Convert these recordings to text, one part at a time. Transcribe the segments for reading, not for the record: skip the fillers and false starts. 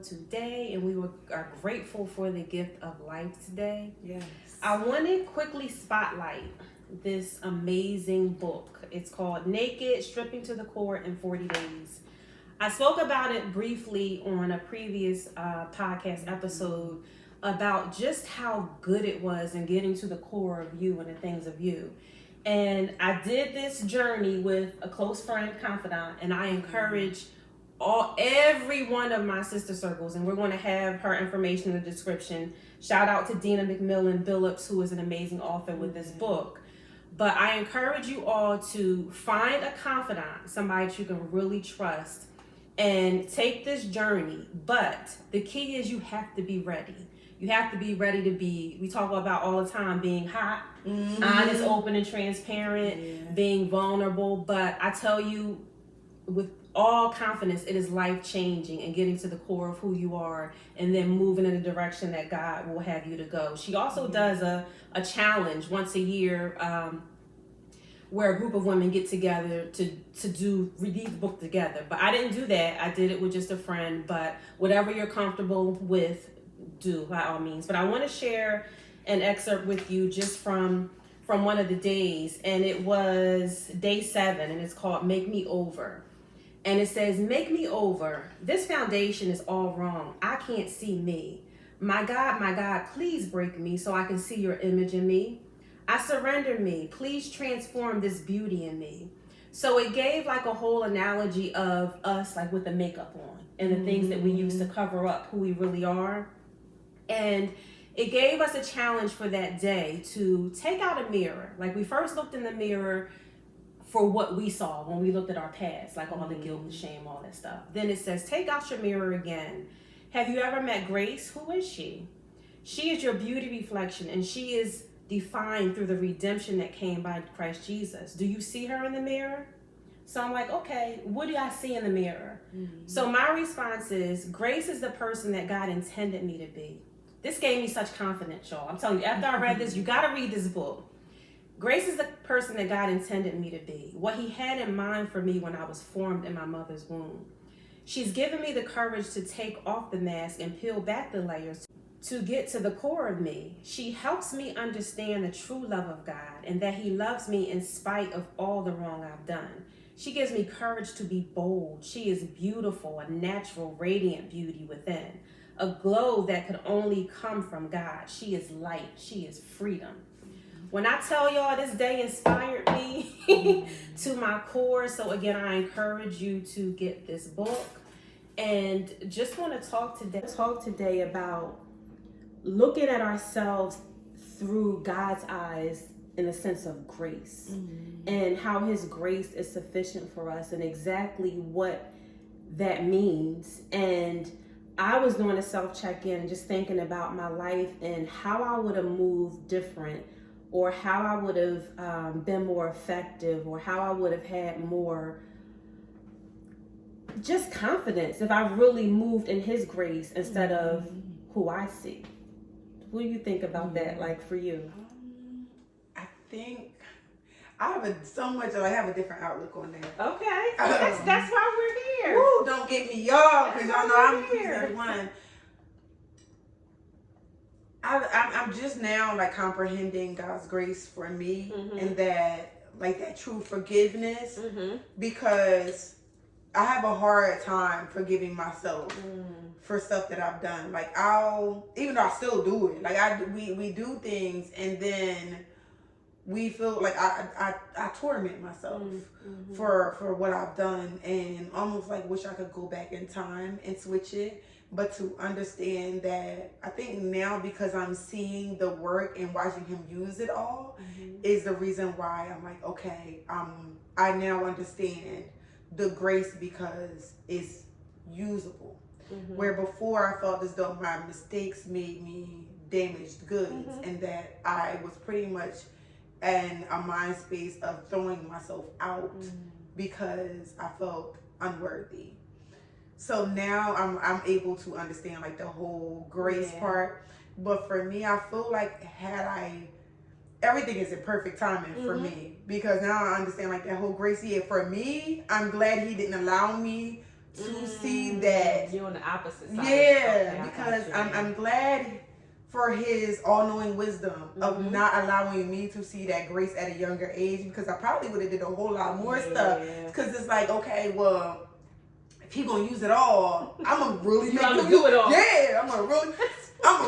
today, and are grateful for the gift of life today. Yes. I want to quickly spotlight this amazing book. It's called Naked, Stripping to the Core in 40 Days. I spoke about it briefly on a previous podcast episode about just how good it was in getting to the core of you and the things of you. And I did this journey with a close friend, confidant, and I encourage every one of my sister circles, and we're going to have her information in the description. Shout out to Dina McMillan Billups, who is an amazing author with this book. But I encourage you all to find a confidant, somebody that you can really trust, and take this journey. But the key is you have to be ready. You have to be ready to be, we talk about all the time, being hot, honest, open, and transparent, being vulnerable. But I tell you, with all confidence, it is life-changing and getting to the core of who you are and then moving in the direction that God will have you to go. She also does a challenge once a year where a group of women get together to read the book together. But I didn't do that. I did it with just a friend. But whatever you're comfortable with, do by all means. But I want to share an excerpt with you just from one of the days. And it was day 7, and it's called Make Me Over. And it says, make me over. This foundation is all wrong. I can't see me. My God, please break me so I can see your image in me. I surrender me. Please transform this beauty in me. So it gave like a whole analogy of us, like with the makeup on and the things that we use to cover up who we really are. And it gave us a challenge for that day to take out a mirror. Like we first looked in the mirror for what we saw when we looked at our past, like all the guilt and shame, all that stuff. Then it says, take out your mirror again. Have you ever met Grace? Who is she? She is your beauty reflection, and she is defined through the redemption that came by Christ Jesus. Do you see her in the mirror? So I'm like, okay, what do I see in the mirror? So my response is, Grace is the person that God intended me to be. This gave me such confidence, y'all. I'm telling you, after I read this, you got to read this book. Grace is the person that God intended me to be, what he had in mind for me when I was formed in my mother's womb. She's given me the courage to take off the mask and peel back the layers to get to the core of me. She helps me understand the true love of God and that he loves me in spite of all the wrong I've done. She gives me courage to be bold. She is beautiful, a natural, radiant beauty within, a glow that could only come from God. She is light. She is freedom. When I tell y'all this day inspired me to my core, so again, I encourage you to get this book. And just want to talk today about looking at ourselves through God's eyes in the sense of grace and how his grace is sufficient for us and exactly what that means. And I was doing a self-check-in and just thinking about my life and how I would have moved different, or how I would have been more effective, or how I would have had more just confidence if I really moved in his grace instead of who I see. What do you think about that, like for you? I think I have so much, I have a different outlook on that. Okay, that's why we're here. Woo, don't get me y'all, because y'all know I'm here. One. I'm just now like comprehending God's grace for me and that like that true forgiveness because I have a hard time forgiving myself for stuff that I've done. Like even though I still do it, like we do things and then we feel like I torment myself for what I've done and almost like wish I could go back in time and switch it. But to understand that, I think now because I'm seeing the work and watching him use it all is the reason why I'm like, okay, I now understand the grace because it's usable. Where before I felt as though my mistakes made me damaged goods and that I was pretty much in a mind space of throwing myself out because I felt unworthy. So now I'm able to understand like the whole grace part. But for me, I feel like everything is in perfect timing for me because now I understand like that whole grace. Yeah, for me, I'm glad he didn't allow me to see that. You're on the opposite side. Yeah, because I'm glad for his all-knowing wisdom of not allowing me to see that grace at a younger age, because I probably would have did a whole lot more stuff. Because it's like, okay, well, if he gonna use it all, I'm gonna really make you do it all. Yeah, I'm gonna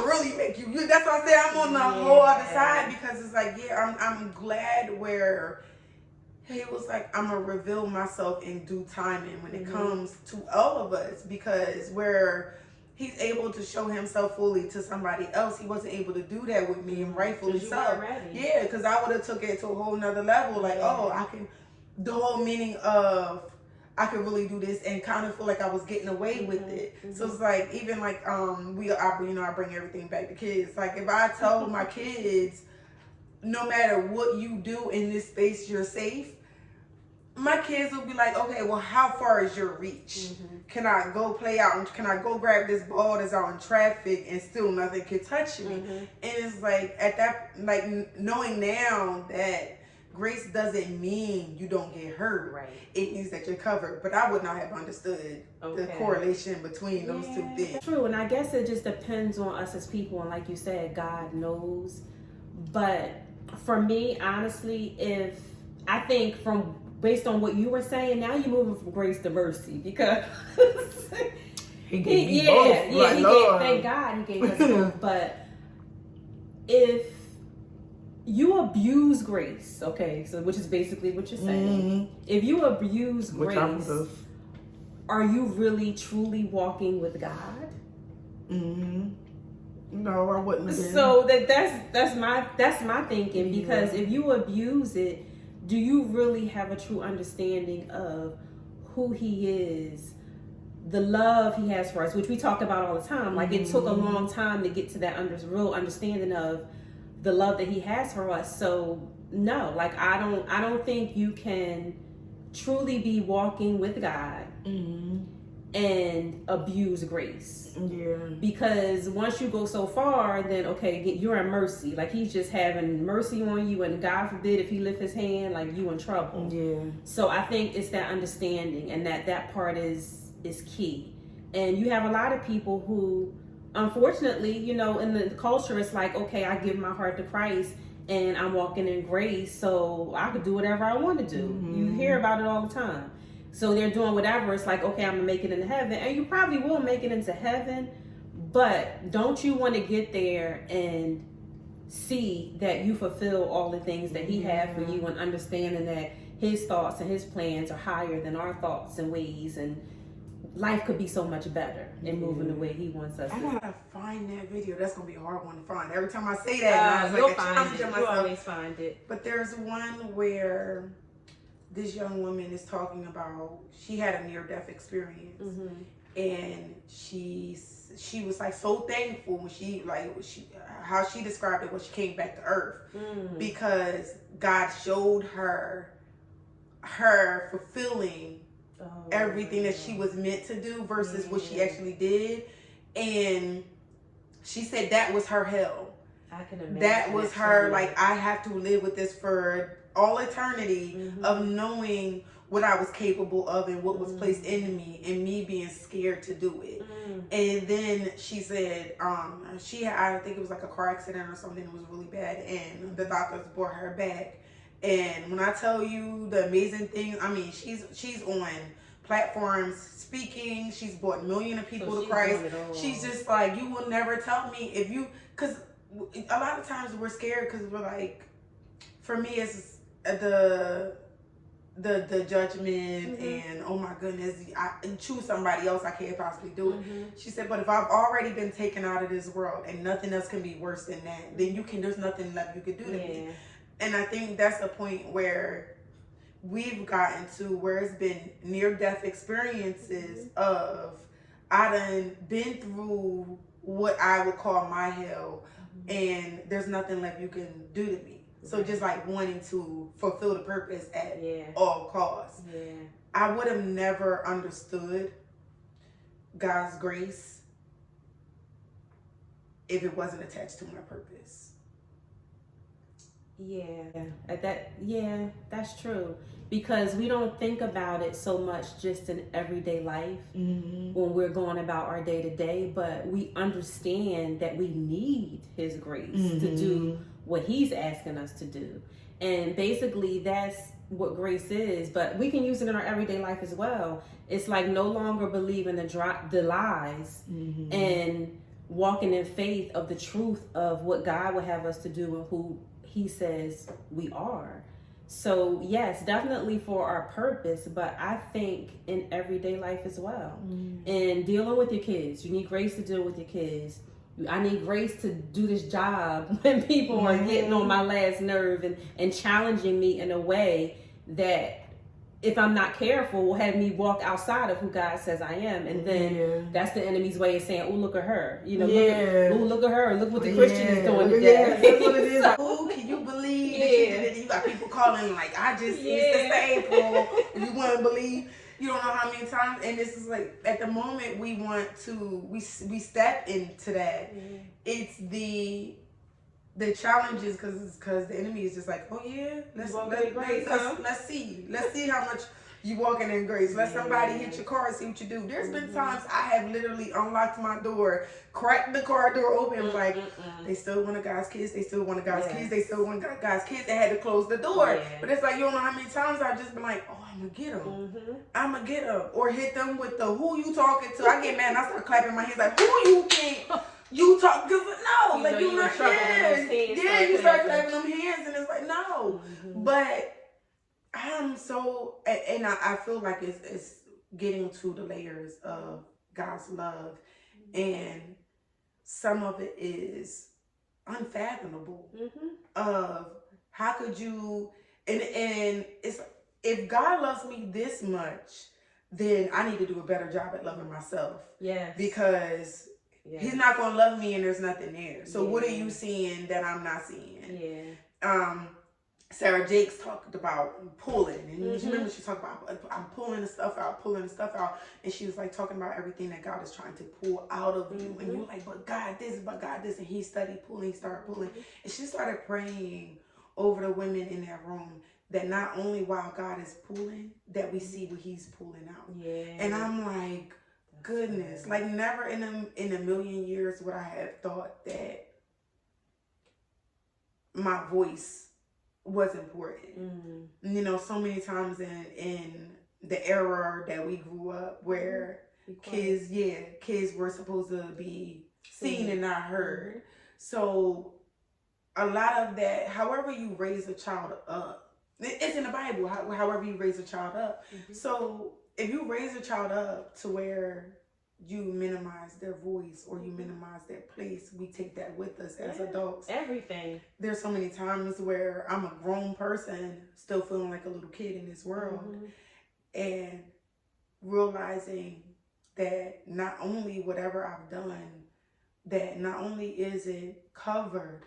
really make you. That's why I say I'm on the whole other side, because it's like, I'm glad where he was like, I'm gonna reveal myself in due time, and when it comes to all of us, because where he's able to show himself fully to somebody else, he wasn't able to do that with me, and rightfully so. Yeah, because I would have took it to a whole nother level. Like, oh, I can. The whole meaning of I could really do this, and kind of feel like I was getting away with it. So it's like, even like I bring everything back to kids. Like, if I told my kids, no matter what you do in this space, you're safe. My kids will be like, okay, well, how far is your reach? Can I go play out? Can I go grab this ball that's out in traffic and still nothing can touch me? And it's like, at that, like, knowing now that grace doesn't mean you don't get hurt. Right. It means that you're covered. But I would not have understood the correlation between those two things. True, and I guess it just depends on us as people. And like you said, God knows. But for me, honestly, I think based on what you were saying, now you're moving from grace to mercy, because he gave me both. Thank God he gave us both. But if you abuse grace, okay, so which is basically what you're saying. If you abuse grace, are you really truly walking with God? No, I wouldn't have been. So that's my thinking, because if you abuse it, do you really have a true understanding of who he is, the love he has for us, which we talk about all the time? Like, it took a long time to get to that real understanding of the love that he has for us. So no, like, I don't think you can truly be walking with God and abuse grace. Because once you go so far, then you're in mercy. Like, he's just having mercy on you, and God forbid if he lift his hand, like, you in trouble. So I think it's that understanding, and that part is key. And you have a lot of people who, unfortunately, in the culture, it's like, okay, I give my heart to Christ and I'm walking in grace, so I could do whatever I want to do. You hear about it all the time. So they're doing whatever. It's like, okay, I'm going to make it into heaven. And you probably will make it into heaven. But don't you want to get there and see that you fulfill all the things that he had for you, and understanding that his thoughts and his plans are higher than our thoughts and ways, and life could be so much better in moving the way he wants us to. I gotta find that video. That's gonna be a hard one to find. Every time I say that, you'll find it. You always find it. But there's one where this young woman is talking about, she had a near-death experience, and she was like so thankful when how she described it when she came back to earth, because God showed her fulfilling everything that she was meant to do versus what she actually did. And she said that was her hell. I can imagine. That was her, like, I have to live with this for all eternity, of knowing what I was capable of and what was placed in me, and me being scared to do it. And then she said, I think it was like a car accident or something. It was really bad, and the doctors brought her back. And when I tell you the amazing things, I mean, she's on platforms speaking. She's brought millions of people to Christ. She's just like, you will never tell me because a lot of times we're scared, because we're like, for me, it's the judgment, and oh my goodness, I choose somebody else, I can't possibly do it. She said, but if I've already been taken out of this world and nothing else can be worse than that, then there's nothing left you could do to me. And I think that's the point where we've gotten to, where it's been near-death experiences of, I done been through what I would call my hell, and there's nothing left you can do to me. So just like wanting to fulfill the purpose at all costs. I would have never understood God's grace if it wasn't attached to my purpose. That's true. Because we don't think about it so much just in everyday life when we're going about our day to day, but we understand that we need His grace to do what He's asking us to do. And basically, that's what grace is, but we can use it in our everyday life as well. It's like no longer believing the lies and walking in faith of the truth of what God would have us to do and who He says we are. So yes, definitely for our purpose, but I think in everyday life as well. And dealing with your kids, you need grace to deal with your kids. I need grace to do this job when people are getting on my last nerve and challenging me in a way that, if I'm not careful, will have me walk outside of who God says I am. And then that's the enemy's way of saying, oh, look at her. You know, look at her. Look what the Christian is doing today. That's what it is. Oh, can you believe that you did it? You got people calling like, I just used the sample. You wouldn't believe. You don't know how many times. And this is like, at the moment we want to, we step into that. It's the challenges because the enemy is just like, oh yeah, let's see how much you walking in grace. Let somebody hit your car and see what you do. There's been times I have literally unlocked my door, cracked the car door open, like they still want a God's kids, they still want a God's kids, they still want God's kids. They had to close the door, but it's like you don't know how many times I've just been like, oh, I'm gonna get them, I'm gonna get them, or hit them with the who you talking to. I get mad and I start clapping my hands like, who you think? You talk, cause no, like you not, you start clapping them hands, and it's like no. But I'm so, and I feel like it's getting to the layers of God's love, and some of it is unfathomable. Of how could you, and it's, if God loves me this much, then I need to do a better job at loving myself. Because He's not gonna love me and there's nothing there. So what are you seeing that I'm not seeing? Sarah Jakes talked about pulling, and you remember she talked about, I'm pulling the stuff out, and she was like talking about everything that God is trying to pull out of you, and you're like, but God this, and he started pulling, and she started praying over the women in that room that not only while God is pulling, that we see what He's pulling out. And I'm like, goodness, like never in a million years would I have thought that my voice was important. You know, so many times in the era that we grew up where kids were supposed to be seen and not heard. So a lot of that, however you raise a child up, it's in the Bible, however you raise a child up. So if you raise a child up to where you minimize their voice or you minimize their place, we take that with us as adults. Everything. There's so many times where I'm a grown person still feeling like a little kid in this world, and realizing that not only whatever I've done, that not only is it covered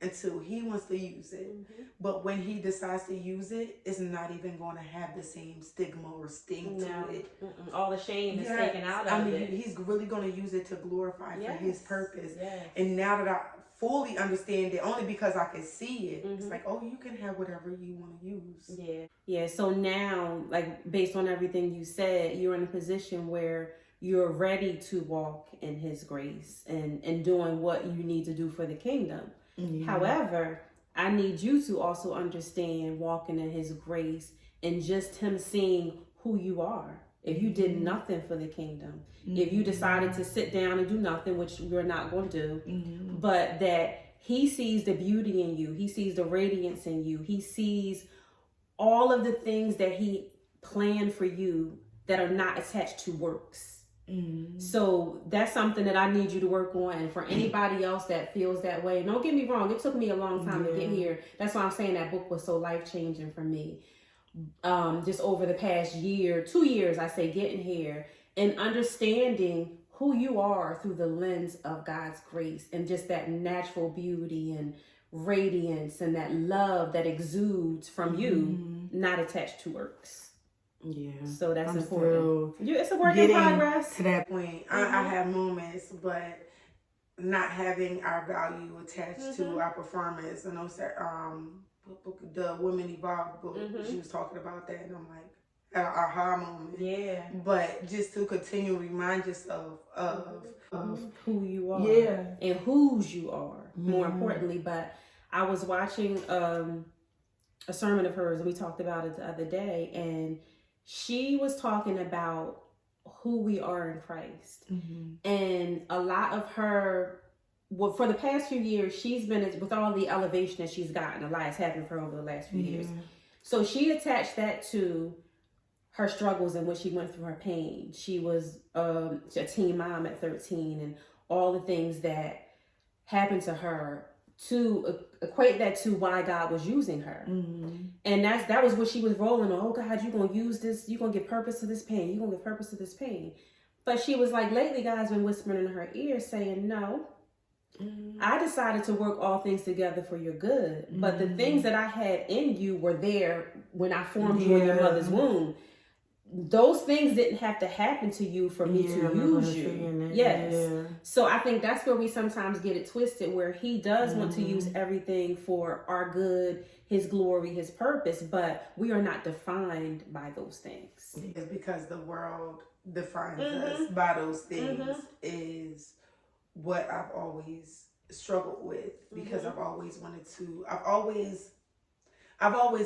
until He wants to use it, but when He decides to use it, it's not even going to have the same stigma or sting to it. All the shame is taken out of it. He's really going to use it to glorify for His purpose. And now that I fully understand it, only because I can see it, it's like, oh, you can have whatever you want to use. So now, like, based on everything you said, you're in a position where you're ready to walk in His grace and doing what you need to do for the kingdom. However, I need you to also understand walking in His grace and just Him seeing who you are. If you did nothing for the kingdom, if you decided to sit down and do nothing, which you're not going to do, but that He sees the beauty in you, He sees the radiance in you, He sees all of the things that He planned for you that are not attached to works. So that's something that I need you to work on. And for anybody else that feels that way, don't get me wrong, it took me a long time to get here. That's why I'm saying that book was so life-changing for me. Just over the past 2 years, I say, getting here and understanding who you are through the lens of God's grace and just that natural beauty and radiance and that love that exudes from you, not attached to works. So that's important. It's a work in progress. To that point, I have moments, but not having our value attached to our performance and those the Women Evolve book. She was talking about that, and I'm like, an aha moment. Yeah. But just to continue to remind yourself of who you are. Yeah. And whose you are, more importantly. But I was watching a sermon of hers, and we talked about it the other day, and she was talking about who we are in Christ. And a lot of her, well, for the past few years, she's been, with all the elevation that she's gotten, a lot has happened for her over the last few years. So she attached that to her struggles and what she went through, her pain. She was a teen mom at 13, and all the things that happened to her, to equate that to why God was using her. And that was what she was rolling on. Oh God, you're going to use this. You're going to give purpose to this pain. You're going to give purpose to this pain. But she was like, lately God's been whispering in her ear saying, no, I decided to work all things together for your good. But the things that I had in you were there when I formed you in your mother's womb. Those things didn't have to happen to you for me to use you. Yes. So I think that's where we sometimes get it twisted, where he does want to use everything for our good, his glory, his purpose, but we are not defined by those things. It's because the world defines us by those things is what I've always struggled with, because I've always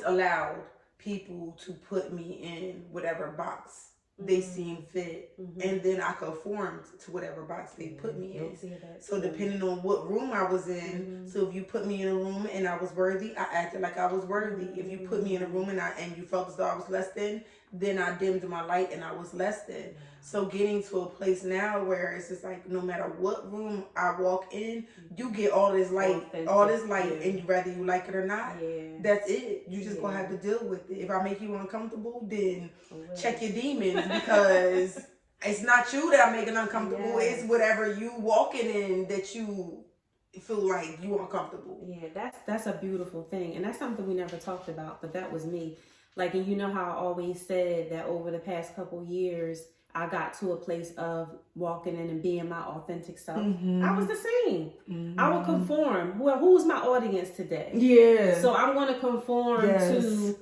allowed people to put me in whatever box they seem fit, and then I conformed to whatever box they put me in. So depending on what room I was in, so if you put me in a room and I was worthy, I acted like I was worthy. If you put me in a room and you felt as though I was less than, then I dimmed my light and I was less than. So getting to a place now where it's just like, no matter what room I walk in, you get all this light, and whether you like it or not, that's it. You just gonna have to deal with it. If I make you uncomfortable, then check your demons, because it's not you that I'm making uncomfortable. It's whatever you walking in that you feel like you uncomfortable. Yeah, that's a beautiful thing, and that's something we never talked about, but that was me. Like, and you know how I always said that over the past couple years, I got to a place of walking in and being my authentic self. I was the same. I would conform. Who's my audience today? Yeah. So I'm going to conform to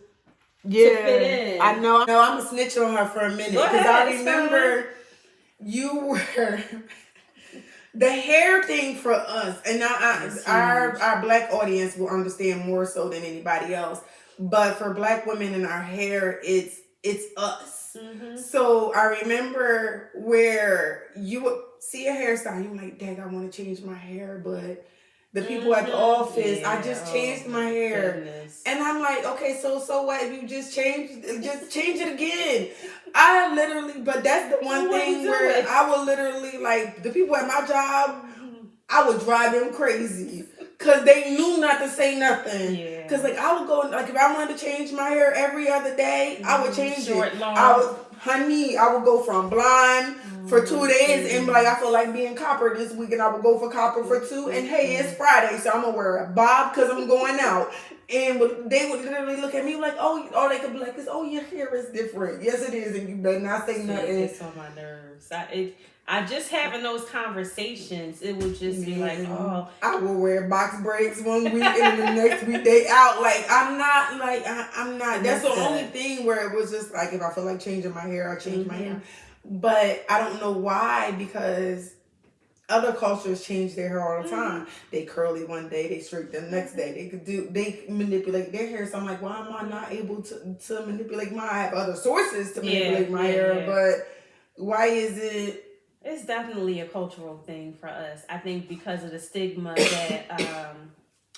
fit in. I know. I'm going to snitch on her for a minute, because I remember you were the hair thing for us. And now our Black audience will understand more so than anybody else. But for Black women in our hair, it's us. So I remember where you would see a hairstyle, you're like, dang, I want to change my hair, but the people at the office, I just changed my hair. Goodness. And I'm like, okay, so what if you just change it again? I literally, but that's the one thing where I would literally, like, the people at my job, I would drive them crazy. Because they knew not to say nothing. Because, like, I would go, like, if I wanted to change my hair every other day, I would change it. Long. I would go from blonde for 2 days and be like, I feel like being copper this week, and I would go for copper for 2. And, hey, it's Friday, so I'm going to wear a bob because I'm going out. And they would literally look at me like, or they could be like, your hair is different. Yes, it is, and you better not say nothing. It's on my nerves. I just having those conversations, it would just be like, oh. I will wear box braids one week and then the next week they out. Like, I'm not. That's the only thing where it was just like, if I feel like changing my hair, I change my hair. But I don't know why, because other cultures change their hair all the time. They curl it one day, they straight the next day. They manipulate their hair. So I'm like, why am I not able to manipulate mine? I have other sources to manipulate my hair, but why is it? It's definitely a cultural thing for us. I think because of the stigma that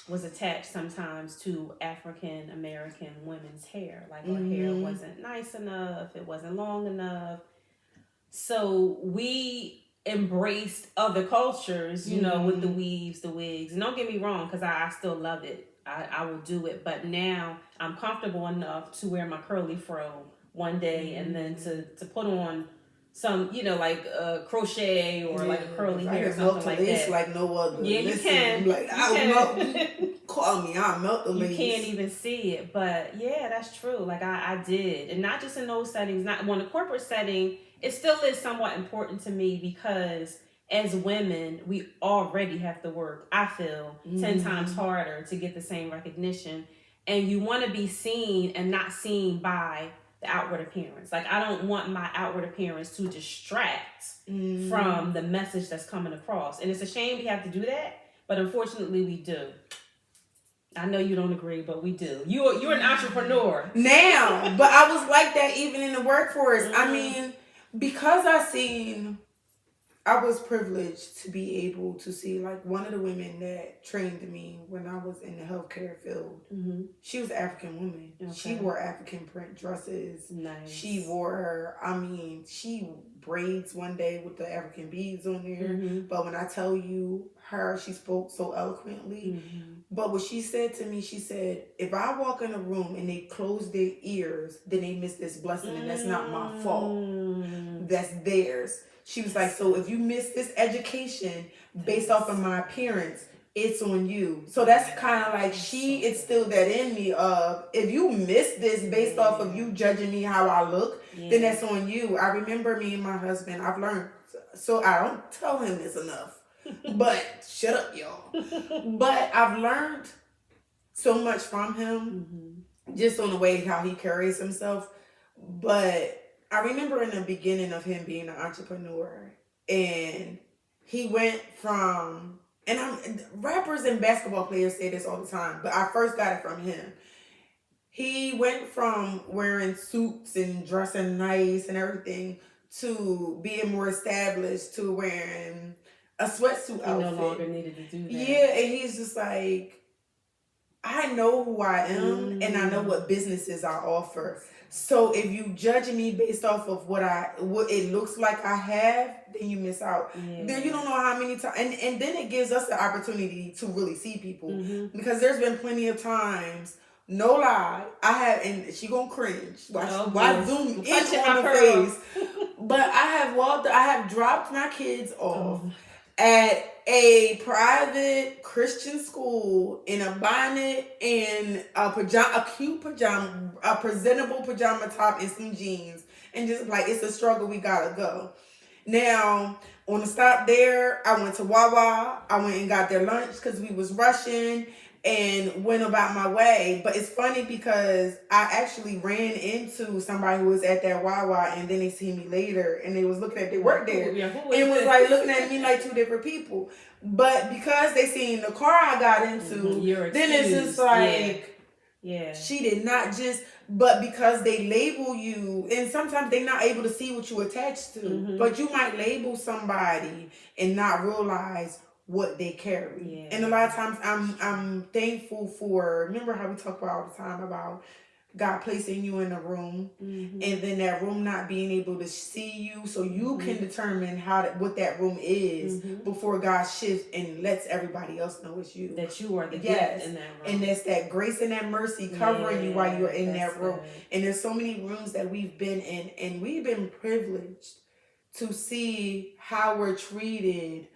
was attached sometimes to African American women's hair. Like, our hair wasn't nice enough, it wasn't long enough. So we embraced other cultures, you know, with the weaves, the wigs. And don't get me wrong, because I still love it. I will do it. But now I'm comfortable enough to wear my curly fro one day and then to put on some, you know, like crochet or like a curly hair or something like that. Like no other. Yeah, you can. Like, call me, I'll melt the lace. You can't even see it. But yeah, that's true. Like I did. And not just in those settings, not when the corporate setting, it still is somewhat important to me, because as women, we already have to work, I feel, 10 times harder to get the same recognition and you want to be seen and not seen by the outward appearance. Like, I don't want my outward appearance to distract from the message that's coming across. And it's a shame we have to do that, but unfortunately we do. I know you don't agree, but we do. You're an entrepreneur now, but I was like that even in the workforce. I mean, because I was privileged to be able to see, like, one of the women that trained me when I was in the healthcare field. She was an African woman. Okay. She wore African print dresses. Nice. She wore, she braids one day with the African beads on there. But when I tell you she spoke so eloquently. But what she said to me, she said, if I walk in a room and they close their ears, then they miss this blessing, and that's not my fault. That's theirs. She was like, so if you miss this education based off of my appearance, it's on you. So that's kind of like she instilled that in me of, if you miss this based off of you judging me how I look, then that's on you. I remember me and my husband, I've learned, so I don't tell him this enough, but shut up, y'all. But I've learned so much from him, just on the way how he carries himself. But I remember in the beginning of him being an entrepreneur, and he went from, rappers and basketball players say this all the time, but I first got it from him. He went from wearing suits and dressing nice and everything to being more established to wearing a sweatsuit outfit. He no longer needed to do that. Yeah, and he's just like, I know who I am, and I know what businesses I offer. So if you judge me based off of what it looks like I have, then you miss out. Then you don't know how many times, and then it gives us the opportunity to really see people, because there's been plenty of times, no lie, I have, and she gonna cringe. Why zoom in on her face? But I have dropped my kids off at a private Christian school in a bonnet and a presentable pajama top and some jeans, and just like, it's a struggle, we gotta go. Now, on the stop there, I went to Wawa. I went and got their lunch because we was rushing, and went about my way. But it's funny because I actually ran into somebody who was at that Wawa, and then they see me later, and they was looking at their work there, and was like looking at me like two different people. But because they seen the car I got into, then it's just like, she did not just. But because they label you, and sometimes they're not able to see what you attached to, but you might label somebody and not realize what they carry. And a lot of times I'm thankful for, remember how we talk about all the time about God placing you in a room, and then that room not being able to see you, so you can determine what that room is before God shifts and lets everybody else know it's you. That you are the gift in that room. And that's that grace and that mercy covering you while you're in that room. Good. And there's so many rooms that we've been in, and we've been privileged to see how we're treated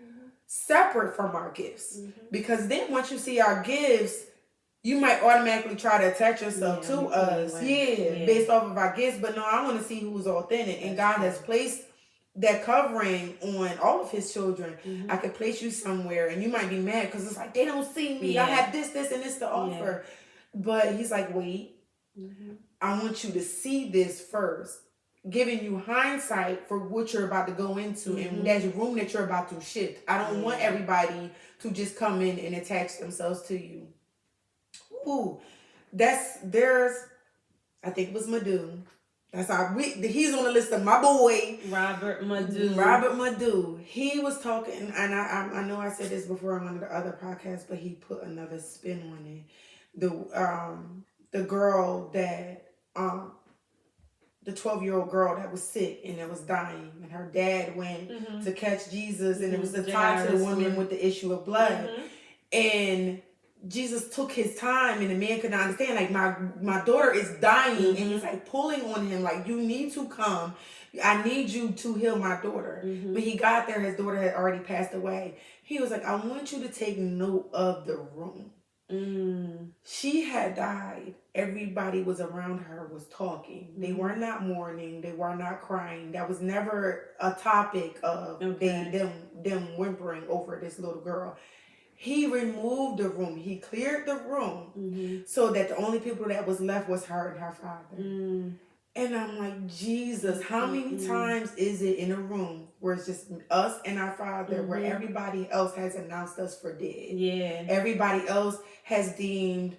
separate from our gifts. Because then once you see our gifts, you might automatically try to attach yourself to us, based off of our gifts. But no, I want to see who's authentic. And God has placed that covering on all of his children. I could place you somewhere, and you might be mad because it's like, they don't see me. I have this, and this to offer. But he's like, wait, I want you to see this first, giving you hindsight for what you're about to go into, and that room that you're about to shift. I don't want everybody to just come in and attach themselves to you. Ooh, I think it was Madu. He's on the list of my boy, Robert Madu. He was talking, and I know I said this before on one of the other podcasts, but he put another spin on it. The girl that the 12-year-old girl that was sick and that was dying, and her dad went to catch Jesus, and it was tied to the woman with the issue of blood, and Jesus took his time, and the man could not understand. Like, my daughter is dying, and he's like pulling on him, like, you need to come. I need you to heal my daughter. When he got there, his daughter had already passed away. He was like, I want you to take note of the room. She had died. Everybody was around her was talking. They were not mourning. They were not crying. That was never a topic of them whimpering over this little girl. He removed the room. He cleared the room so that the only people that was left was her and her father. And I'm like, Jesus, how many times is it in a room where it's just us and our father, where everybody else has announced us for dead? Yeah. Everybody else has deemed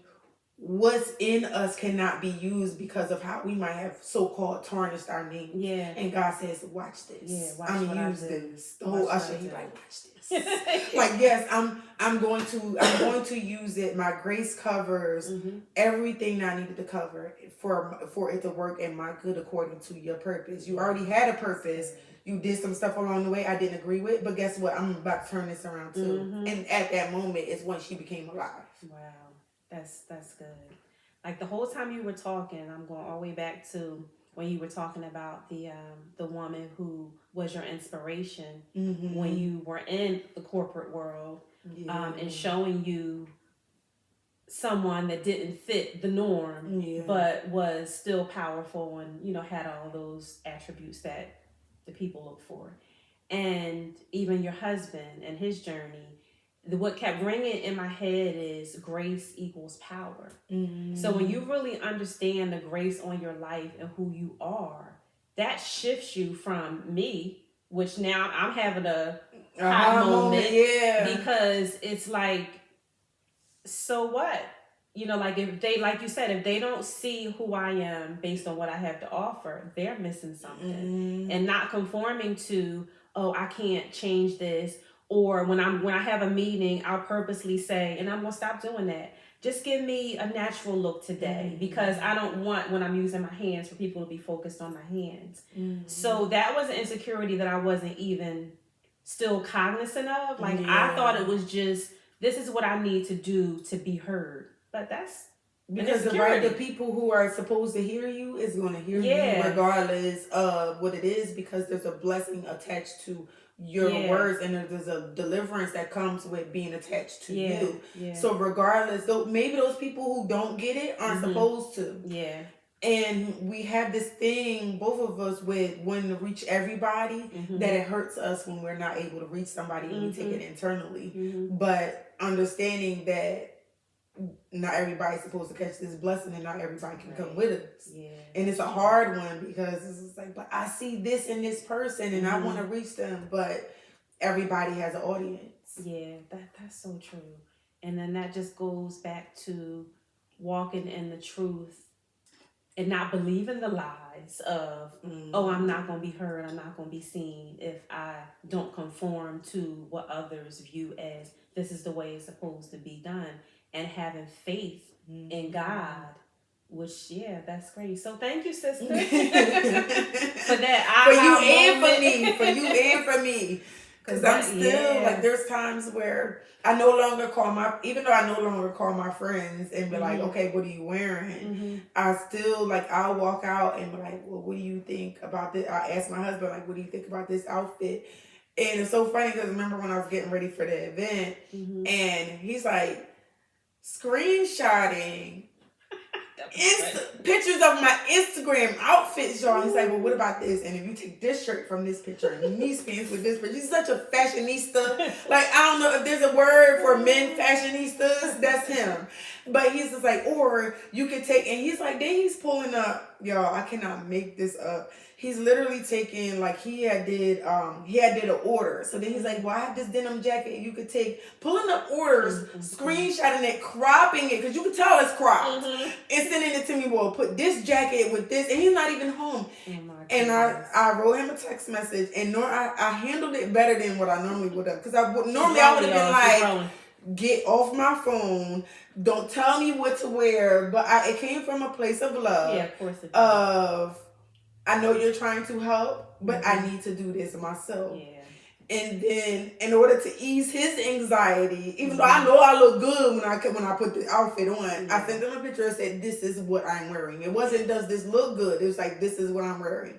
what's in us cannot be used because of how we might have so-called tarnished our name. Yeah. And God says, watch this. Yeah, watch I'm what gonna I use do. this. The whole Watch usher, what I he's do. like, watch this. Like, yes, I'm going to use it. My grace covers everything I needed to cover for it to work in my good according to your purpose. You already had a purpose. You did some stuff along the way I didn't agree with, but guess what? I'm about to turn this around too. And at that moment is when she became alive. Wow. That's good. Like the whole time you were talking, I'm going all the way back to when you were talking about the woman who was your inspiration when you were in the corporate world, and showing you someone that didn't fit the norm, but was still powerful and, you know, had all those attributes that the people look for. And even your husband and his journey, what kept ringing in my head is grace equals power. So when you really understand the grace on your life and who you are, that shifts you from me, which now I'm having a hot moment, because it's like, so what? You know, like if they, like you said, if they don't see who I am based on what I have to offer, they're missing something. And not conforming to, oh, I can't change this. Or when I have a meeting, I'll purposely say, and I'm gonna stop doing that. Just give me a natural look today, because I don't want, when I'm using my hands, for people to be focused on my hands. So that was an insecurity that I wasn't even still cognizant of. Like I thought it was just, this is what I need to do to be heard. But that's because the people who are supposed to hear you is going to hear you regardless of what it is, because there's a blessing attached to your words, and there's a deliverance that comes with being attached to you. So regardless, though, maybe those people who don't get it aren't supposed to. And we have this thing, both of us, with wanting to reach everybody, that it hurts us when we're not able to reach somebody and we take it internally. But understanding that not everybody's supposed to catch this blessing, and not everybody can come with us. And it's a hard one, because it's like, but I see this in this person and I want to reach them, but everybody has an audience. That's so true. And then that just goes back to walking in the truth and not believing the lies of, oh, I'm not going to be heard, I'm not going to be seen if I don't conform to what others view as this is the way it's supposed to be done. And having faith in God, which, that's great. So thank you, sister, for that. For you and for me. Because I'm still, like, there's times where I no longer call my friends and be like, okay, what are you wearing? I still, like, I'll walk out and be like, well, what do you think about this? I ask my husband, like, what do you think about this outfit? And it's so funny, because remember when I was getting ready for the event, and he's like, screenshotting pictures of my Instagram outfits, y'all. He's like, well, what about this? And if you take this shirt from this picture and these pants with this picture, he's such a fashionista. Like, I don't know if there's a word for men fashionistas. That's him. But he's just like, or you could take, and he's like, then he's pulling up, y'all, I cannot make this up. He's literally taking, like, he had did an order. So then he's like, well, I have this denim jacket. You could pulling up orders, screenshotting it, cropping it, because you could tell it's cropped, and sending it to me. Well, put this jacket with this, and he's not even home. And I wrote him a text message, and I handled it better than what I normally would have, because I would have been like, get off my phone, don't tell me what to wear. But it came from a place of love. Of course it does. I know you're trying to help, but I need to do this myself. And then, in order to ease his anxiety, even though I know I look good when I put the outfit on, I sent him a picture and said, this is what I'm wearing. It wasn't, does this look good? It was like, this is what I'm wearing.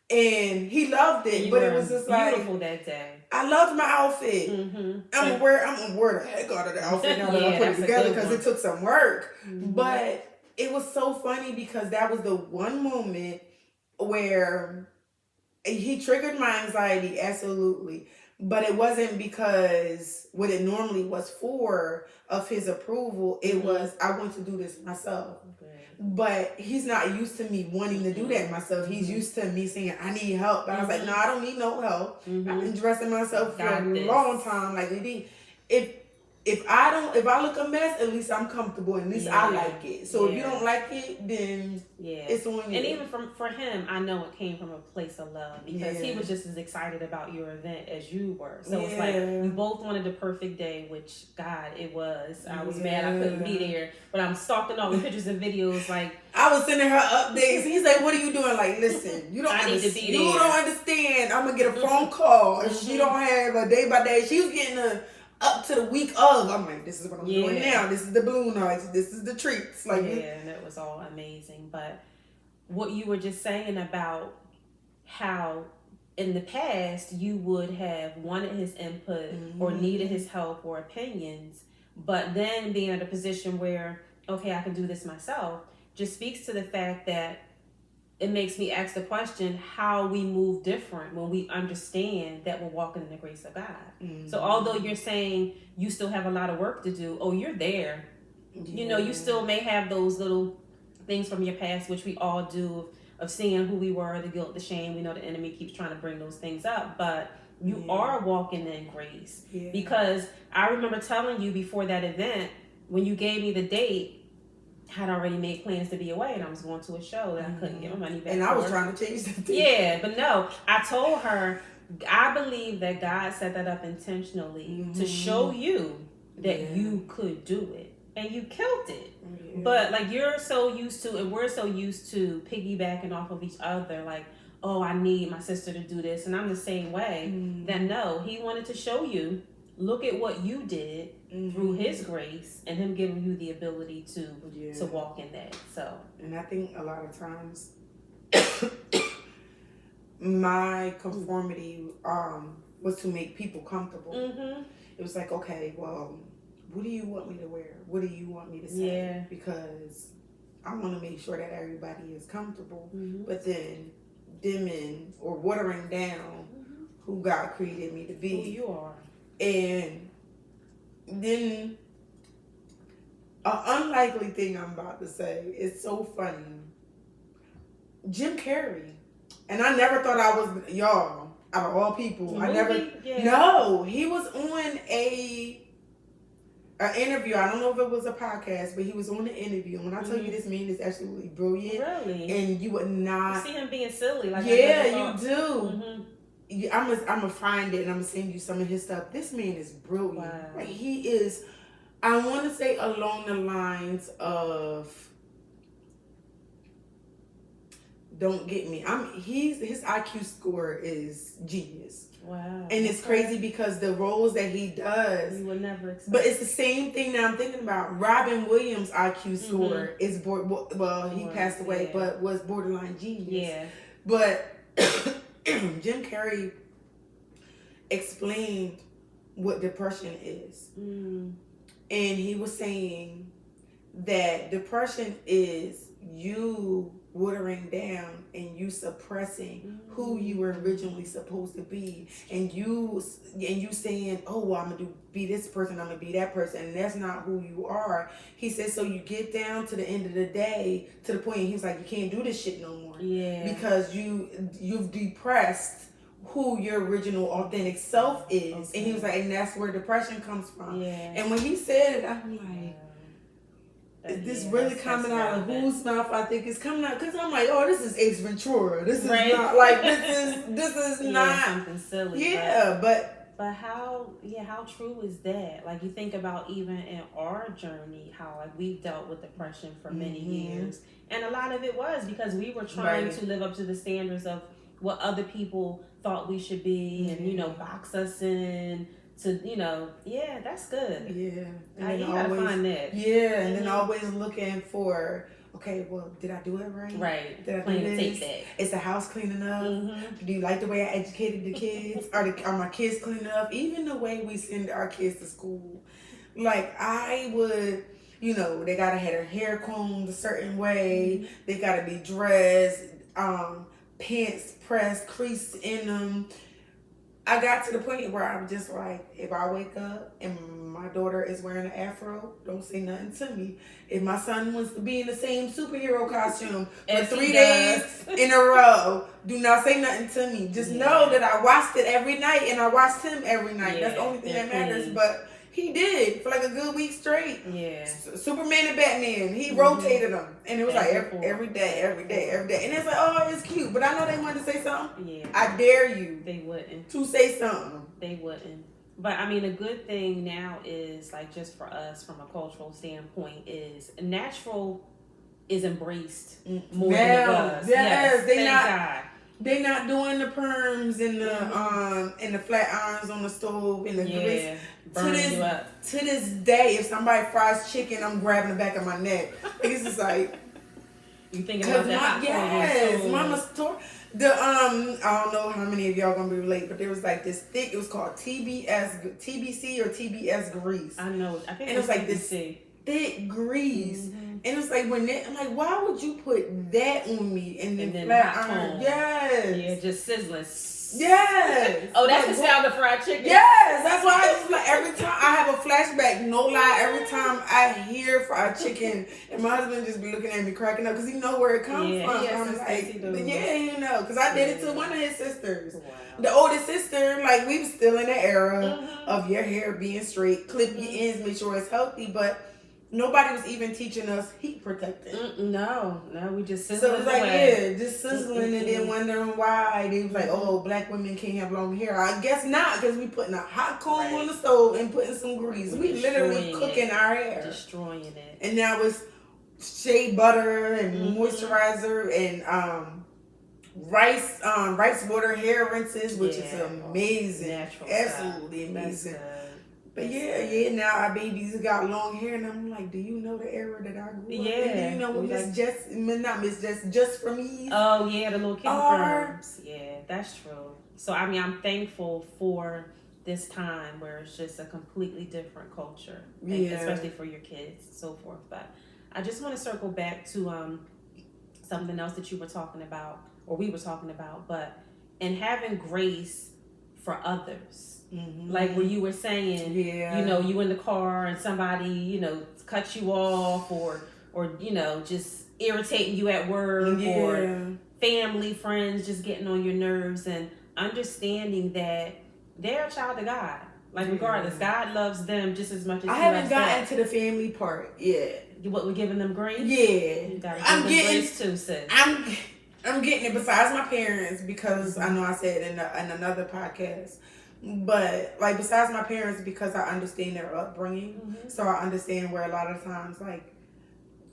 And he loved it, but it was just like, beautiful that day. I loved my outfit. I'm gonna wear the heck out of the outfit now that I put it together, because it took some work. But it was so funny, because that was the one moment where he triggered my anxiety, absolutely. But it wasn't because what it normally was for of his approval. It was, I want to do this myself. But he's not used to me wanting to do that myself. He's used to me saying, I need help. But I was like, no, I don't need no help. I've been dressing myself for a long time. Like, if I look a mess, at least I'm comfortable. At least I like it. So if you don't like it, then it's on you. And even for him, I know it came from a place of love because he was just as excited about your event as you were. So it's like we both wanted the perfect day, which God, it was. I was mad I couldn't be there, but I'm stalking all the pictures and videos. Like I was sending her updates. He's like, "What are you doing?" Like, listen, you don't. Need to be there. You don't understand. I'm gonna get a phone call, and she don't have a day by day. She was getting up to the week of. I'm like, this is what I'm doing now. This is the balloon noise. This is the treats. Like, and it was all amazing. But what you were just saying about how in the past you would have wanted his input or needed his help or opinions, but then being in a position where, okay, I can do this myself, just speaks to the fact that it makes me ask the question how we move different when we understand that we're walking in the grace of God. So although you're saying you still have a lot of work to do, you're there. You know, you still may have those little things from your past, which we all do, of seeing who we were, the guilt, the shame. We know the enemy keeps trying to bring those things up, but you are walking in grace. Because I remember telling you before that event, when you gave me the date, had already made plans to be away, and I was going to a show that I couldn't get my money back. And I was trying to change the thing. Yeah, but no, I told her, I believe that God set that up intentionally to show you that you could do it. And you killed it. But like you're so used to, and we're so used to piggybacking off of each other, like, oh, I need my sister to do this, and I'm the same way. Then no, he wanted to show you, look at what you did through his grace and him giving you the ability to walk in that. So, and I think a lot of times my conformity was to make people comfortable. It was like, okay, well, what do you want me to wear? What do you want me to say? Because I want to make sure that everybody is comfortable, but then dimming or watering down who God created me to be. Who you are. And then an unlikely thing I'm about to say is so funny. Jim Carrey. And I never thought I was, y'all, out of all people, no, he was on an interview. I don't know if it was a podcast, but he was on an interview. And when I tell you this man is absolutely brilliant. Really? And you would not. You see him being silly. Like you do. I'm gonna find it and I'm gonna send you some of his stuff. This man is brilliant. Wow. Like he is, I want to say along the lines of, don't get me. His IQ score is genius. Wow. And it's crazy because the roles that he does, you would never expect. But it's the same thing that I'm thinking about. Robin Williams' IQ score is he passed away, but was borderline genius. Yeah. But Jim Carrey explained what depression is. And he was saying that depression is you watering down and you suppressing who you were originally supposed to be, and you saying, oh, well, I'm gonna be this person, I'm gonna be that person, and that's not who you are. He said, so you get down to the end of the day to the point, he was like, you can't do this shit no more, because you've depressed who your original authentic self is. And he was like, and that's where depression comes from. And when he said it, I'm like, is this really coming out of whose mouth? I think it's coming out, because I'm like, oh, this is Ace Ventura. This is not like this is not something silly. But how true is that? Like you think about even in our journey, how like we've dealt with depression for many years, and a lot of it was because we were trying to live up to the standards of what other people thought we should be, and box us in. To that's good. And you gotta find that. And then always looking for, okay, well, did I do it right? Right. Did I do this? Take that. Is the house clean enough? Do you like the way I educated the kids? Are my kids clean enough? Even the way we send our kids to school, like I would. They gotta have their hair combed a certain way. They gotta be dressed, pants pressed, creased in them. I got to the point where I'm just like, if I wake up and my daughter is wearing an afro, don't say nothing to me. If my son wants to be in the same superhero costume for 3 days in a row, do not say nothing to me. Just know that I watched it every night and I watched him every night. That's the only thing that matters. But he did for like a good week straight. Yeah. Superman and Batman. He rotated them. And it was like every day. And it's like, oh, it's cute. But I know they wanted to say something. Yeah. I dare you. They wouldn't. To say something. They wouldn't. But I mean, a good thing now is, like, just for us from a cultural standpoint, is natural is embraced more than it was. Yes, God. They not doing the perms and the flat irons on the stove and the grease. Burning you up. To this day, if somebody fries chicken, I'm grabbing the back of my neck. It's just like, you thinking about that? Yes, Mama's store. I don't know how many of y'all gonna be related, but there was like this thick. It was called TBC or TBS grease. I know. I think it was like this thick grease, and it was like I'm like, why would you put that on me? And then flat iron, yeah, just sizzling. Yes. Oh, that's the sound of fried chicken. Yes, that's why I just like every time I have a flashback. No lie, every time I hear fried chicken, and my husband just be looking at me cracking up because he know where it comes from. I'm like, you know, because I did it to one of his sisters. Wow. The oldest sister, like we was still in the era of your hair being straight, clip your ends, make sure it's healthy, but. Nobody was even teaching us heat protecting. No, we just sizzling. So it was like, just sizzling and then wondering why. They was like, oh, black women can't have long hair. I guess not, because we putting a hot comb on the stove and putting some grease. We literally cooking our hair. Destroying it. And now it's shea butter and moisturizer and rice water hair rinses, which is amazing. Natural absolutely stuff. Amazing. But now our babies got long hair, and I'm like, do you know the era that I grew up in? Do you know what not Miss Just for me? Oh yeah, the little kid firms. Yeah, that's true. So I mean, I'm thankful for this time where it's just a completely different culture, especially for your kids and so forth. But I just want to circle back to something else that you were talking about, or we were talking about, but in having grace for others. Like where you were saying, you know, you in the car and somebody, you know, cut you off or you know, just irritating you at work or family, friends just getting on your nerves, and understanding that they're a child of God. Like regardless, God loves them just as much as I haven't gotten to the family part yet. What, we're giving them grace? Yeah. You gotta give them grace too, sis. I'm getting it besides my parents, because I know I said in another podcast. But like besides my parents, because I understand their upbringing, so I understand where a lot of times like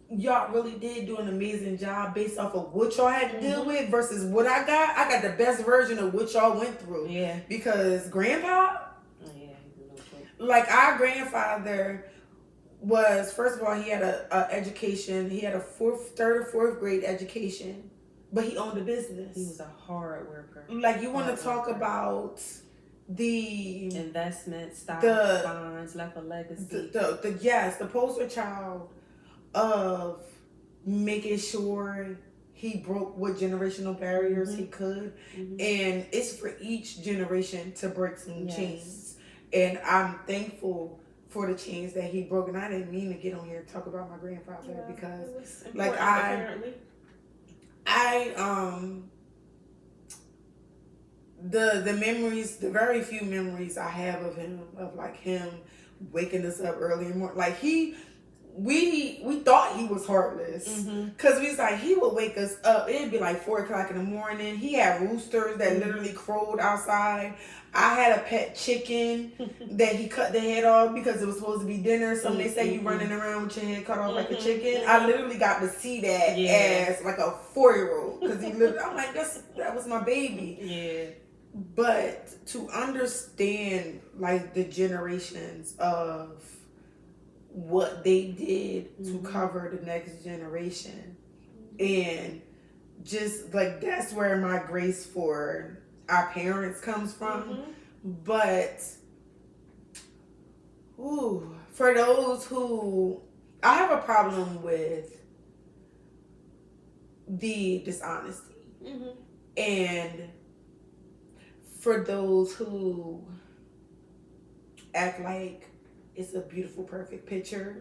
y'all really did do an amazing job based off of what y'all had to deal with versus what I got. I got the best version of what y'all went through. Yeah. Because grandpa, like our grandfather was, first of all, he had a education. He had a third or fourth grade education, but he owned a business. He was a hard worker. Like you want to talk about the investment, stock, bonds, left a legacy. The poster child of making sure he broke what generational barriers he could, and it's for each generation to break some chains. And I'm thankful for the chains that he broke. And I didn't mean to get on here and talk about my grandfather because, like, the memories, the very few memories I have of him, of like him waking us up early in the morning. Like we thought he was heartless because we was like, he would wake us up. It'd be like 4:00 in the morning. He had roosters that literally crowed outside. I had a pet chicken that he cut the head off because it was supposed to be dinner. So they say you running around with your head cut off like a chicken. I literally got to see that as like a 4-year-old because I'm like, that was my baby. Yeah. But to understand like the generations of what they did to cover the next generation, and just like that's where my grace for our parents comes from. But for those who, I have a problem with the dishonesty, and for those who act like it's a beautiful, perfect picture,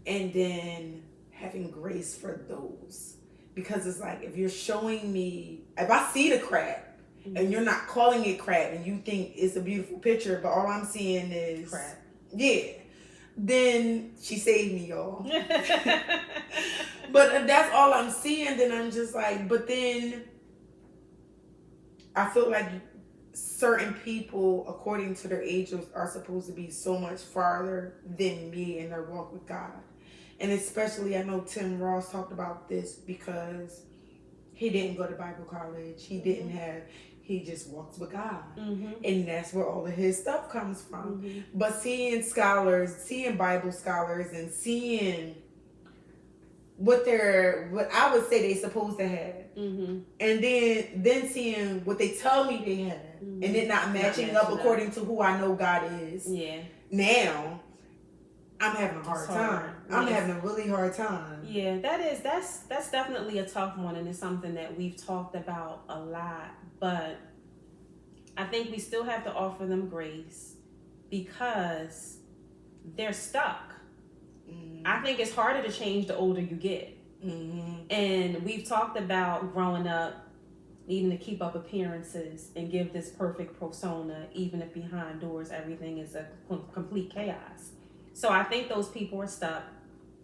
and then having grace for those. Because it's like, if you're showing me, if I see the crap, and you're not calling it crap, and you think it's a beautiful picture, but all I'm seeing is crap. Yeah. Then she saved me, y'all. But if that's all I'm seeing, then I'm just like, but then I feel like certain people, according to their age, are supposed to be so much farther than me in their walk with God. And especially, I know Tim Ross talked about this because he didn't go to Bible college. He just walks with God. And that's where all of his stuff comes from. But seeing Bible scholars and seeing what I would say they supposed to have. And then seeing what they tell me they have. And it not matching up according to who I know God is. Yeah. Now, I'm having a hard time. I'm having a really hard time. Yeah, that's definitely a tough one, and it's something that we've talked about a lot. But I think we still have to offer them grace because they're stuck. I think it's harder to change the older you get. And we've talked about growing up needing to keep up appearances and give this perfect persona, even if behind doors everything is a complete chaos. So I think those people are stuck.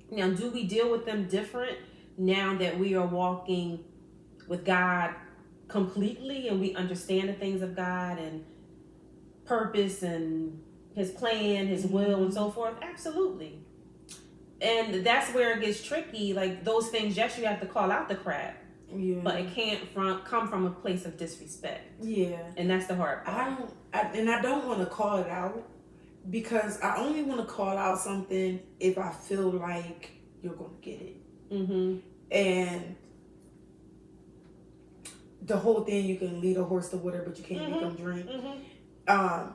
Now, do we deal with them different now that we are walking with God completely and we understand the things of God and purpose and his plan, his will, and so forth? Absolutely. And that's where it gets tricky. Like those things, yes, you have to call out the crap, but it can't come from a place of disrespect. Yeah. And that's the hard part. I don't want to call it out because I only want to call out something if I feel like you're going to get it. And the whole thing, you can lead a horse to water, but you can't make them drink. I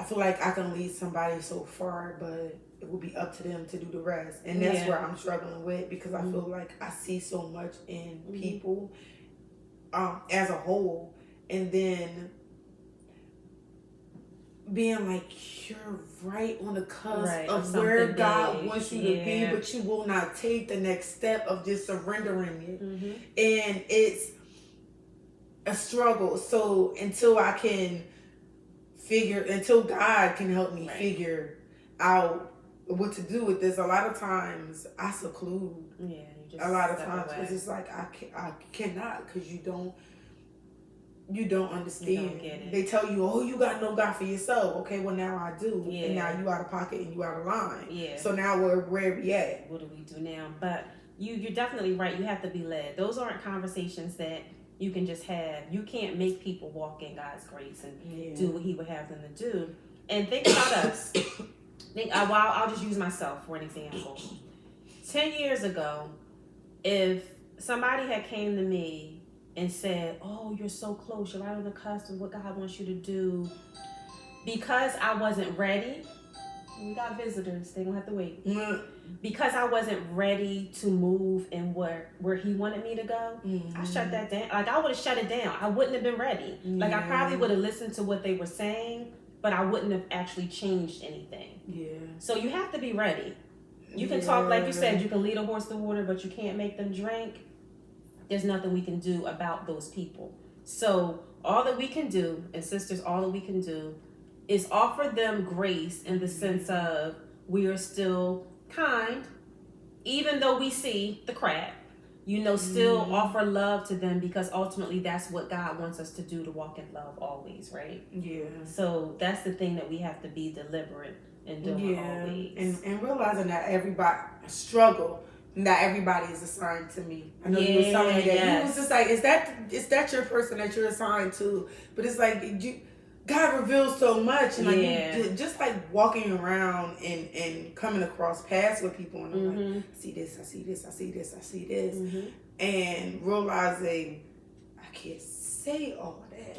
feel like I can lead somebody so far, but it will be up to them to do the rest. And that's where I'm struggling with, because I feel like I see so much in people as a whole. And then being like, you're right on the cusp of where God wants you to be, but you will not take the next step of just surrendering it. And it's a struggle. So until God can help me figure out what to do with this, a lot of times I seclude. A lot of times it's just like I cannot, because you don't understand. You don't get it. They tell you, oh, you gotta know God for yourself. Okay, well now I do. And now you out of pocket and you out of line. So now where are we at? What do we do now? But you're definitely right. You have to be led. Those aren't conversations that you can just have. You can't make people walk in God's grace and do what he would have them to do. And think about us. I'll just use myself for an example. 10 years ago, if somebody had came to me and said, oh, you're so close, you're right on the cusp of what God wants you to do, because I wasn't ready, we got visitors, they don't have to wait. Because I wasn't ready to move in where he wanted me to go, I shut that down. Like, I would have shut it down. I wouldn't have been ready. Like, I probably would have listened to what they were saying, but I wouldn't have actually changed anything. So you have to be ready. You can talk, like you said, you can lead a horse to water, but you can't make them drink. There's nothing we can do about those people. So all that we can do, and sisters, all that we can do is offer them grace in the sense of we are still kind, even though we see the crap, still offer love to them, because ultimately that's what God wants us to do, to walk in love always, right? So that's the thing that we have to be deliberate in doing always. And realizing that everybody struggle. Not everybody is assigned to me. I know you were telling me that. You was just like, is that your person that you're assigned to? But it's like, God reveals so much. And like, you just like walking around and coming across paths with people. And I'm like, I see this, I see this, I see this, I see this. And realizing I can't say all that.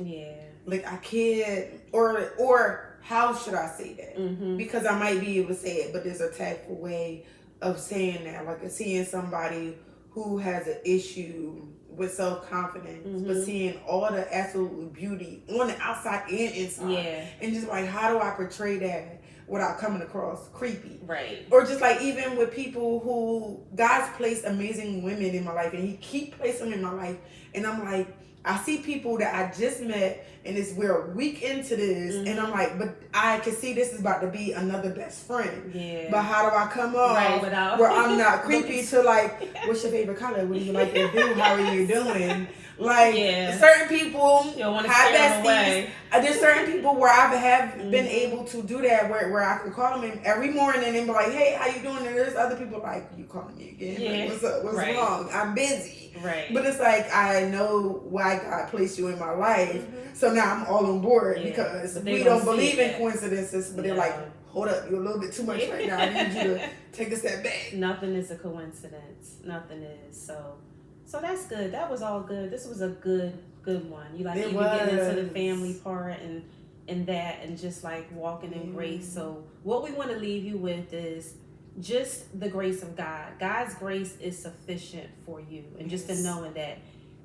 Like I can't, or how should I say that? Because I might be able to say it, but there's a tactful way of saying that, like seeing somebody who has an issue with self-confidence, but seeing all the absolute beauty on the outside and inside, and just like, how do I portray that without coming across creepy? Right. Or just like, even with people who God's placed amazing women in my life, and He keep placing them in my life, and I'm like, I see people that I just met, and we're a week into this, and I'm like, but I can see this is about to be another best friend. Yeah. But how do I come off where I'm not creepy to like, what's your favorite color? What do you like to do? How are you doing? Like, certain people have besties. There's certain people where I have been able to do that, where I can call them every morning and be like, hey, how you doing? And there's other people like, you calling me again? Like, what's up? What's wrong? I'm busy. Right. But it's like, I know why God placed you in my life. So now I'm all on board because we don't believe in coincidences. But they're like, hold up, you're a little bit too much right now. I need you to take a step back. Nothing is a coincidence. Nothing is. So that's good. That was all good. This was a good one. You like even getting into the family part and that, and just like walking in grace. So what we want to leave you with is just the grace of God. God's grace is sufficient for you. And just to knowing that,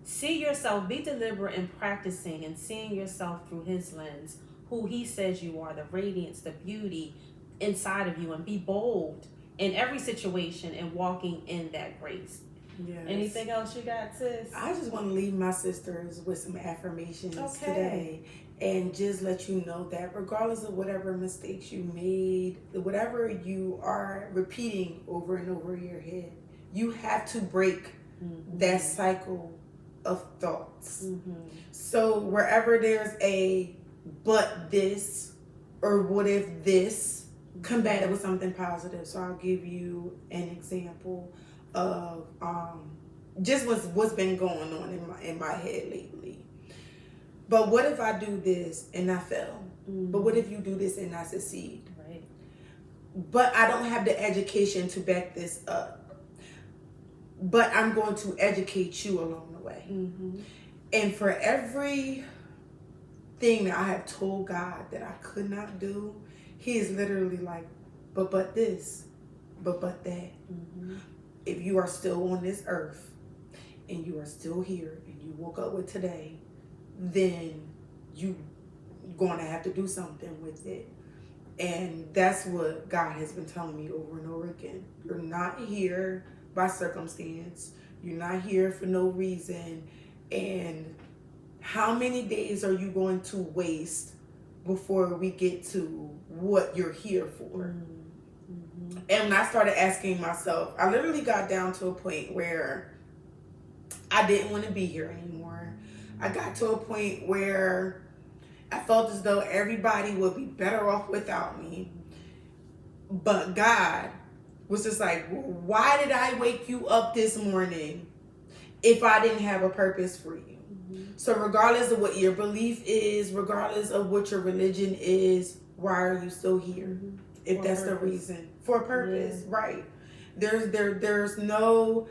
see yourself, be deliberate in practicing and seeing yourself through His lens, who He says you are, the radiance, the beauty inside of you, and be bold in every situation and walking in that grace. Yes. Anything else you got, sis? I just want to leave my sisters with some affirmations today, and just let you know that regardless of whatever mistakes you made, whatever you are repeating over and over in your head, you have to break that cycle of thoughts. So wherever there's a but this, or what if this, combat it with something positive. So I'll give you an example of just what's been going on in my head lately. But what if I do this and I fail? But what if you do this and I succeed? Right. But I don't have the education to back this up. But I'm going to educate you along the way. And for every thing that I have told God that I could not do, He is literally like, but this, but that. If you are still on this earth and you are still here and you woke up with today, then you going to have to do something with it. And that's what God has been telling me over and over again. You're not here by circumstance. You're not here for no reason. And how many days are you going to waste before we get to what you're here for? And when I started asking myself, I literally got down to a point where I didn't want to be here anymore. I got to a point where I felt as though everybody would be better off without me. But God was just like, why did I wake you up this morning if I didn't have a purpose for you? So regardless of what your belief is, regardless of what your religion is, why are you still here? If that's the reason. For a purpose, right. There's no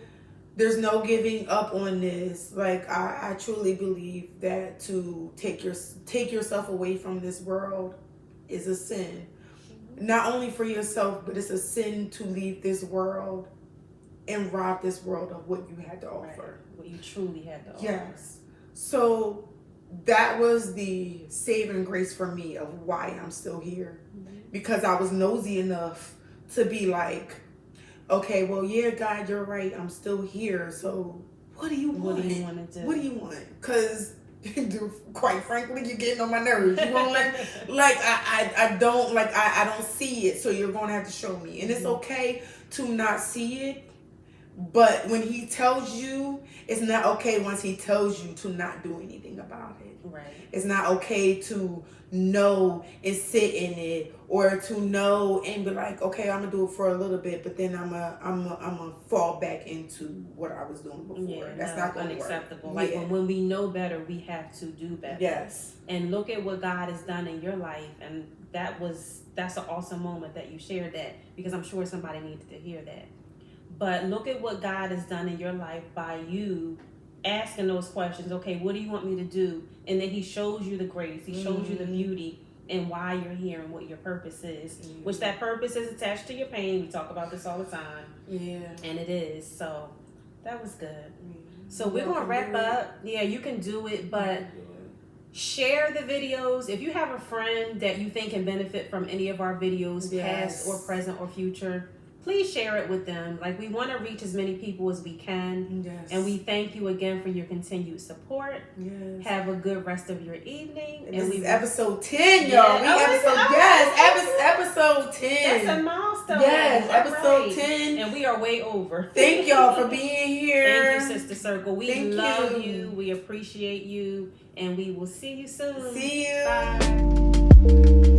giving up on this. Like, I truly believe that to take yourself away from this world is a sin. Not only for yourself, but it's a sin to leave this world and rob this world of what you had to offer. What you truly had to offer. Yes. So that was the saving grace for me of why I'm still here. Because I was nosy enough to be like, okay, well, yeah, God, you're right. I'm still here. So what do you want? What do you want to do? What do you want? Because quite frankly, you're getting on my nerves. You won't I don't see it. So you're going to have to show me. And it's okay to not see it. But when He tells you, it's not okay once He tells you to not do anything about it. Right. It's not okay to know and sit in it, or to know and be like, okay, I'm gonna do it for a little bit, but then I'm gonna fall back into what I was doing before. Yeah, that's not gonna unacceptable. Work. Like when we know better, we have to do better. Yes. And look at what God has done in your life, and that's an awesome moment that you shared that, because I'm sure somebody needed to hear that. But look at what God has done in your life by you asking those questions. Okay, what do you want me to do? And then He shows you the grace. He shows you the beauty and why you're here and what your purpose is. Which that purpose is attached to your pain. We talk about this all the time. Yeah. And it is. So That was good. So we're going to wrap up. Yeah, you can do it, but share the videos. If you have a friend that you think can benefit from any of our videos, past or present or future, please share it with them. Like, we want to reach as many people as we can. Yes. And we thank you again for your continued support. Yes. Have a good rest of your evening. And this is episode 10, y'all. Episode 10. That's a milestone. Yes, episode 10. And we are way over. Thank y'all for being here. Thank you, Sister Circle. We love you. We appreciate you. And we will see you soon. See you. Bye.